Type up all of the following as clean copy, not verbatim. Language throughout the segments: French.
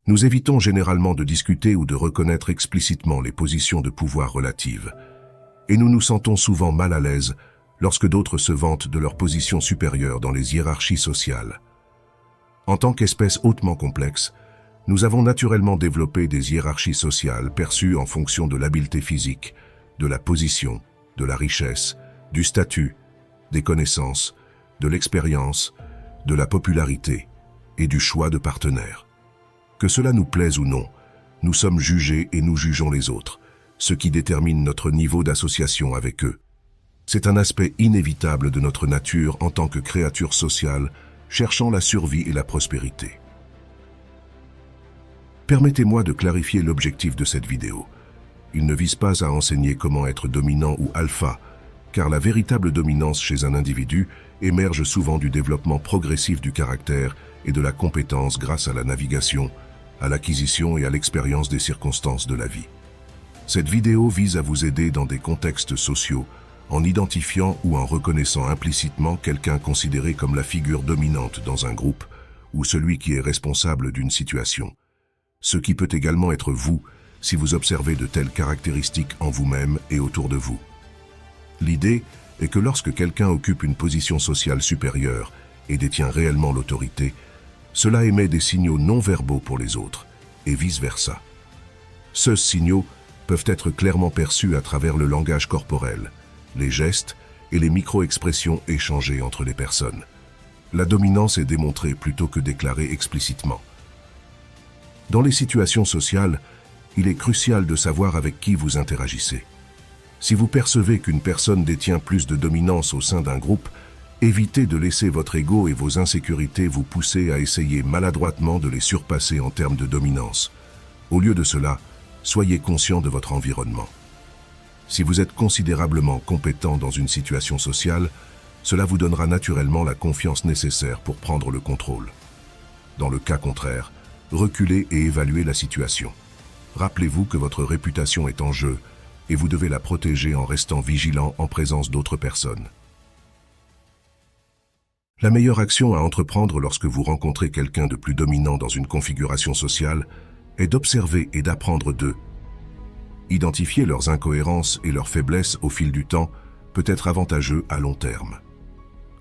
Nous évitons généralement de discuter ou de reconnaître explicitement les positions de pouvoir relatives, et nous nous sentons souvent mal à l'aise lorsque d'autres se vantent de leur position supérieure dans les hiérarchies sociales. En tant qu'espèce hautement complexe, nous avons naturellement développé des hiérarchies sociales perçues en fonction de l'habileté physique, de la position, de la richesse, du statut, des connaissances, de l'expérience, de la popularité et du choix de partenaires. Que cela nous plaise ou non, nous sommes jugés et nous jugeons les autres, ce qui détermine notre niveau d'association avec eux. C'est un aspect inévitable de notre nature en tant que créature sociale, cherchant la survie et la prospérité. Permettez-moi de clarifier l'objectif de cette vidéo. Il ne vise pas à enseigner comment être dominant ou alpha, car la véritable dominance chez un individu émerge souvent du développement progressif du caractère et de la compétence grâce à la navigation, à l'acquisition et à l'expérience des circonstances de la vie. Cette vidéo vise à vous aider dans des contextes sociaux, en identifiant ou en reconnaissant implicitement quelqu'un considéré comme la figure dominante dans un groupe ou celui qui est responsable d'une situation. Ce qui peut également être vous, si vous observez de telles caractéristiques en vous-même et autour de vous. L'idée est que lorsque quelqu'un occupe une position sociale supérieure et détient réellement l'autorité, cela émet des signaux non-verbaux pour les autres, et vice-versa. Ces signaux peuvent être clairement perçus à travers le langage corporel, les gestes et les micro-expressions échangées entre les personnes. La dominance est démontrée plutôt que déclarée explicitement. Dans les situations sociales, il est crucial de savoir avec qui vous interagissez. Si vous percevez qu'une personne détient plus de dominance au sein d'un groupe, évitez de laisser votre ego et vos insécurités vous pousser à essayer maladroitement de les surpasser en termes de dominance. Au lieu de cela, soyez conscient de votre environnement. Si vous êtes considérablement compétent dans une situation sociale, cela vous donnera naturellement la confiance nécessaire pour prendre le contrôle. Dans le cas contraire, reculez et évaluez la situation. Rappelez-vous que votre réputation est en jeu et vous devez la protéger en restant vigilant en présence d'autres personnes. La meilleure action à entreprendre lorsque vous rencontrez quelqu'un de plus dominant dans une configuration sociale est d'observer et d'apprendre d'eux. Identifier leurs incohérences et leurs faiblesses au fil du temps peut être avantageux à long terme.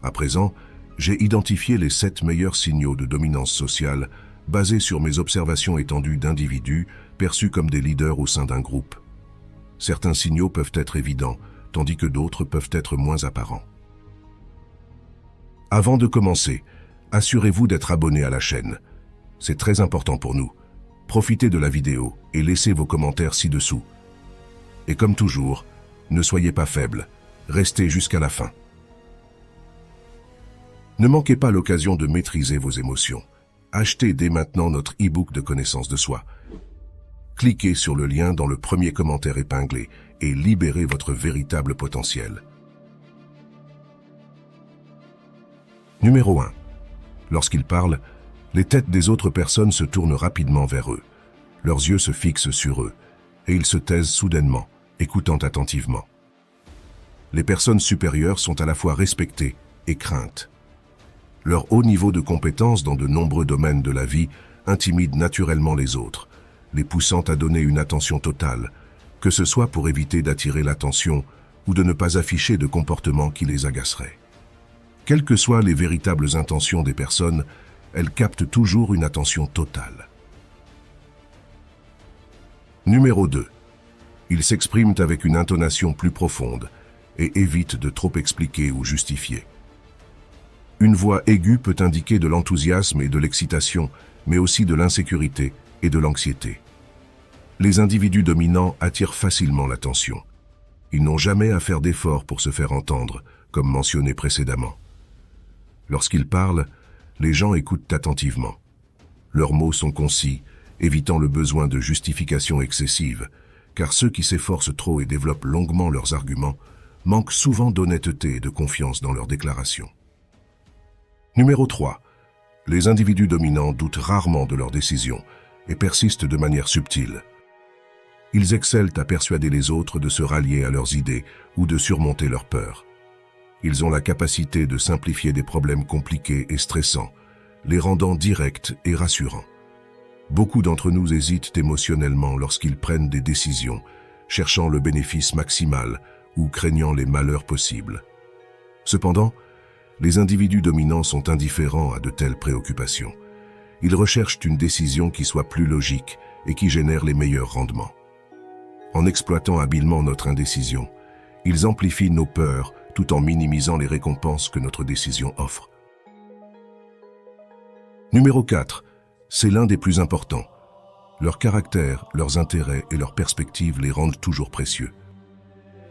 À présent, j'ai identifié les 7 meilleurs signaux de dominance sociale basés sur mes observations étendues d'individus perçus comme des leaders au sein d'un groupe. Certains signaux peuvent être évidents, tandis que d'autres peuvent être moins apparents. Avant de commencer, assurez-vous d'être abonné à la chaîne. C'est très important pour nous. Profitez de la vidéo et laissez vos commentaires ci-dessous. Et comme toujours, ne soyez pas faible, restez jusqu'à la fin. Ne manquez pas l'occasion de maîtriser vos émotions. Achetez dès maintenant notre e-book de connaissance de soi. Cliquez sur le lien dans le premier commentaire épinglé et libérez votre véritable potentiel. Numéro 1. Lorsqu'ils parlent, les têtes des autres personnes se tournent rapidement vers eux. Leurs yeux se fixent sur eux, et ils se taisent soudainement, écoutant attentivement. Les personnes supérieures sont à la fois respectées et craintes. Leur haut niveau de compétence dans de nombreux domaines de la vie intimide naturellement les autres, les poussant à donner une attention totale, que ce soit pour éviter d'attirer l'attention ou de ne pas afficher de comportements qui les agaceraient. Quelles que soient les véritables intentions des personnes, elles captent toujours une attention totale. Numéro 2. Ils s'expriment avec une intonation plus profonde et évitent de trop expliquer ou justifier. Une voix aiguë peut indiquer de l'enthousiasme et de l'excitation, mais aussi de l'insécurité et de l'anxiété. Les individus dominants attirent facilement l'attention. Ils n'ont jamais à faire d'efforts pour se faire entendre, comme mentionné précédemment. Lorsqu'ils parlent, les gens écoutent attentivement. Leurs mots sont concis, évitant le besoin de justification excessive, car ceux qui s'efforcent trop et développent longuement leurs arguments manquent souvent d'honnêteté et de confiance dans leurs déclarations. Numéro 3. Les individus dominants doutent rarement de leurs décisions et persistent de manière subtile. Ils excellent à persuader les autres de se rallier à leurs idées ou de surmonter leurs peurs. Ils ont la capacité de simplifier des problèmes compliqués et stressants, les rendant directs et rassurants. Beaucoup d'entre nous hésitent émotionnellement lorsqu'ils prennent des décisions, cherchant le bénéfice maximal ou craignant les malheurs possibles. Cependant, les individus dominants sont indifférents à de telles préoccupations. Ils recherchent une décision qui soit plus logique et qui génère les meilleurs rendements. En exploitant habilement notre indécision, ils amplifient nos peurs tout en minimisant les récompenses que notre décision offre. Numéro 4. C'est l'un des plus importants. Leur caractère, leurs intérêts et leurs perspectives les rendent toujours précieux.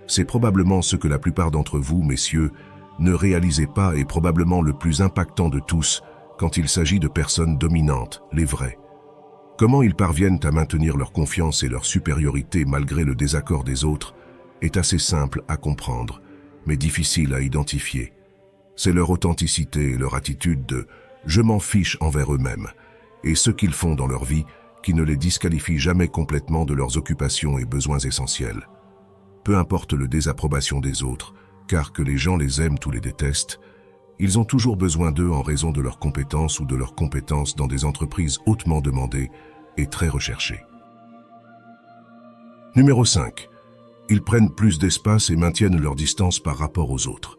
C'est probablement ce que la plupart d'entre vous, messieurs, ne réalisez pas et probablement le plus impactant de tous quand il s'agit de personnes dominantes, les vraies. Comment ils parviennent à maintenir leur confiance et leur supériorité malgré le désaccord des autres est assez simple à comprendre, mais difficile à identifier. C'est leur authenticité et leur attitude de « je m'en fiche » envers eux-mêmes, et ce qu'ils font dans leur vie qui ne les disqualifie jamais complètement de leurs occupations et besoins essentiels. Peu importe le désapprobation des autres, car que les gens les aiment ou les détestent, ils ont toujours besoin d'eux en raison de leurs compétences ou de leurs compétences dans des entreprises hautement demandées et très recherchées. Numéro 5. Ils prennent plus d'espace et maintiennent leur distance par rapport aux autres.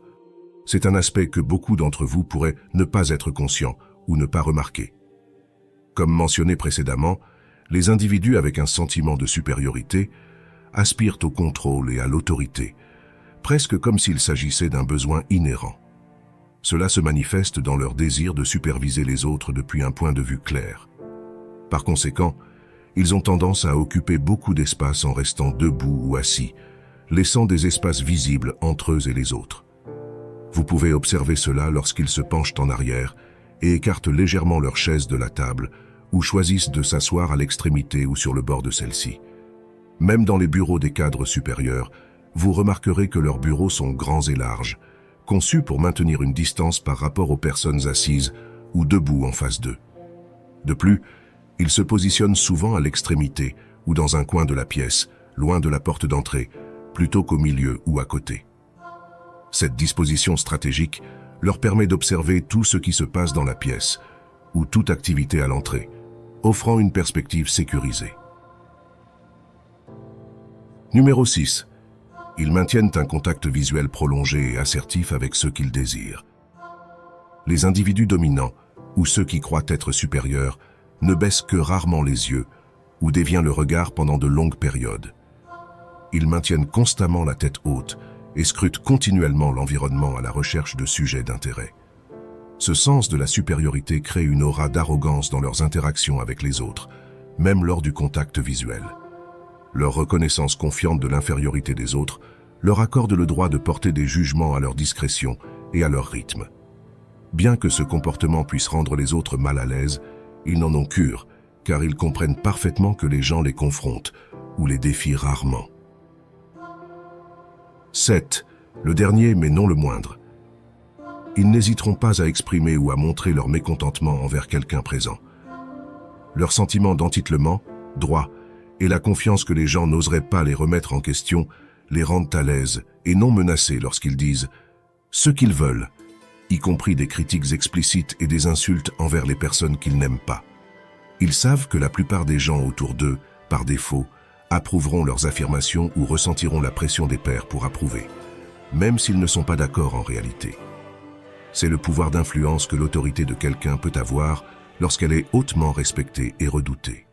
C'est un aspect que beaucoup d'entre vous pourraient ne pas être conscients ou ne pas remarquer. Comme mentionné précédemment, les individus avec un sentiment de supériorité aspirent au contrôle et à l'autorité, presque comme s'il s'agissait d'un besoin inhérent. Cela se manifeste dans leur désir de superviser les autres depuis un point de vue clair. Par conséquent, ils ont tendance à occuper beaucoup d'espace en restant debout ou assis, laissant des espaces visibles entre eux et les autres. Vous pouvez observer cela lorsqu'ils se penchent en arrière et écartent légèrement leur chaise de la table ou choisissent de s'asseoir à l'extrémité ou sur le bord de celle-ci. Même dans les bureaux des cadres supérieurs, vous remarquerez que leurs bureaux sont grands et larges, conçus pour maintenir une distance par rapport aux personnes assises ou debout en face d'eux. De plus, ils se positionnent souvent à l'extrémité ou dans un coin de la pièce, loin de la porte d'entrée, plutôt qu'au milieu ou à côté. Cette disposition stratégique leur permet d'observer tout ce qui se passe dans la pièce ou toute activité à l'entrée, offrant une perspective sécurisée. Numéro 6. Ils maintiennent un contact visuel prolongé et assertif avec ceux qu'ils désirent. Les individus dominants, ou ceux qui croient être supérieurs, ne baissent que rarement les yeux ou dévient le regard pendant de longues périodes. Ils maintiennent constamment la tête haute et scrutent continuellement l'environnement à la recherche de sujets d'intérêt. Ce sens de la supériorité crée une aura d'arrogance dans leurs interactions avec les autres, même lors du contact visuel. Leur reconnaissance confiante de l'infériorité des autres leur accorde le droit de porter des jugements à leur discrétion et à leur rythme. Bien que ce comportement puisse rendre les autres mal à l'aise, ils n'en ont cure, car ils comprennent parfaitement que les gens les confrontent ou les défient rarement. 7. Le dernier mais non le moindre. Ils n'hésiteront pas à exprimer ou à montrer leur mécontentement envers quelqu'un présent. Leur sentiment d'entitlement, droit, et la confiance que les gens n'oseraient pas les remettre en question les rendent à l'aise et non menacés lorsqu'ils disent ce qu'ils veulent, y compris des critiques explicites et des insultes envers les personnes qu'ils n'aiment pas. Ils savent que la plupart des gens autour d'eux, par défaut, approuveront leurs affirmations ou ressentiront la pression des pairs pour approuver, même s'ils ne sont pas d'accord en réalité. C'est le pouvoir d'influence que l'autorité de quelqu'un peut avoir lorsqu'elle est hautement respectée et redoutée.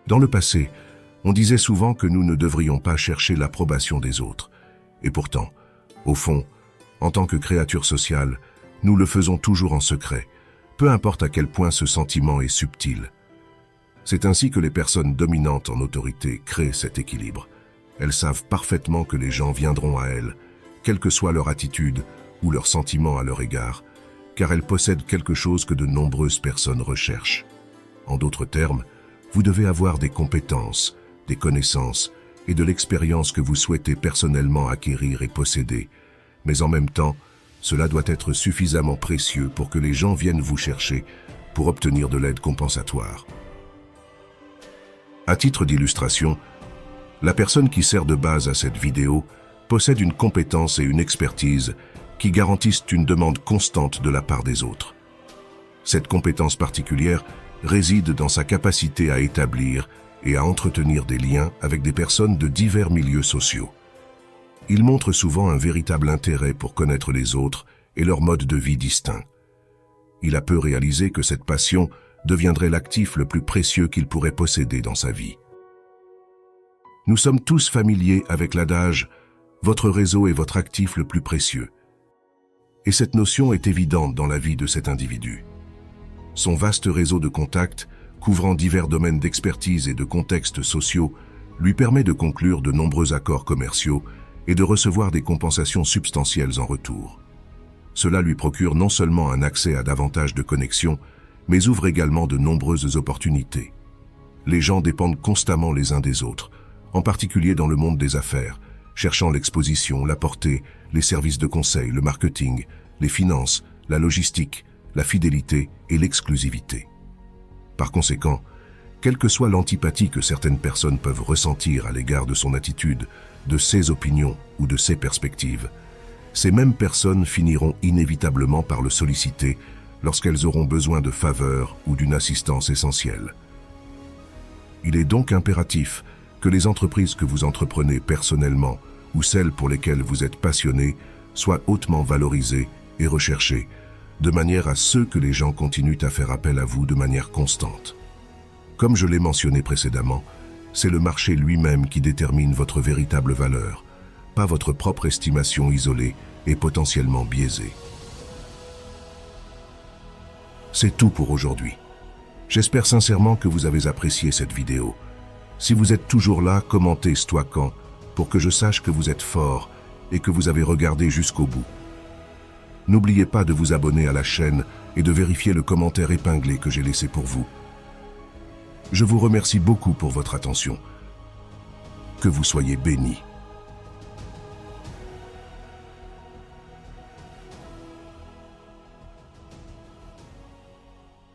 Dans le passé, on disait souvent que nous ne devrions pas chercher l'approbation des autres. Et pourtant, au fond, en tant que créatures sociales, nous le faisons toujours en secret, peu importe à quel point ce sentiment est subtil. C'est ainsi que les personnes dominantes en autorité créent cet équilibre. Elles savent parfaitement que les gens viendront à elles, quelle que soit leur attitude ou leur sentiment à leur égard, car elles possèdent quelque chose que de nombreuses personnes recherchent. En d'autres termes, vous devez avoir des compétences, des connaissances et de l'expérience que vous souhaitez personnellement acquérir et posséder, mais en même temps, cela doit être suffisamment précieux pour que les gens viennent vous chercher pour obtenir de l'aide compensatoire. À titre d'illustration, la personne qui sert de base à cette vidéo possède une compétence et une expertise qui garantissent une demande constante de la part des autres. Cette compétence particulière réside dans sa capacité à établir et à entretenir des liens avec des personnes de divers milieux sociaux. Il montre souvent un véritable intérêt pour connaître les autres et leur mode de vie distinct. Il a peu réalisé que cette passion deviendrait l'actif le plus précieux qu'il pourrait posséder dans sa vie. Nous sommes tous familiers avec l'adage « votre réseau est votre actif le plus précieux ». Et cette notion est évidente dans la vie de cet individu. Son vaste réseau de contacts, couvrant divers domaines d'expertise et de contextes sociaux, lui permet de conclure de nombreux accords commerciaux et de recevoir des compensations substantielles en retour. Cela lui procure non seulement un accès à davantage de connexions, mais ouvre également de nombreuses opportunités. Les gens dépendent constamment les uns des autres, en particulier dans le monde des affaires, cherchant l'exposition, la portée, les services de conseil, le marketing, les finances, la logistique, la fidélité et l'exclusivité. Par conséquent, quelle que soit l'antipathie que certaines personnes peuvent ressentir à l'égard de son attitude, de ses opinions ou de ses perspectives, ces mêmes personnes finiront inévitablement par le solliciter lorsqu'elles auront besoin de faveurs ou d'une assistance essentielle. Il est donc impératif que les entreprises que vous entreprenez personnellement ou celles pour lesquelles vous êtes passionné soient hautement valorisées et recherchées, de manière à ce que les gens continuent à faire appel à vous de manière constante. Comme je l'ai mentionné précédemment, c'est le marché lui-même qui détermine votre véritable valeur, pas votre propre estimation isolée et potentiellement biaisée. C'est tout pour aujourd'hui. J'espère sincèrement que vous avez apprécié cette vidéo. Si vous êtes toujours là, commentez Stoican pour que je sache que vous êtes fort et que vous avez regardé jusqu'au bout. N'oubliez pas de vous abonner à la chaîne et de vérifier le commentaire épinglé que j'ai laissé pour vous. Je vous remercie beaucoup pour votre attention. Que vous soyez bénis.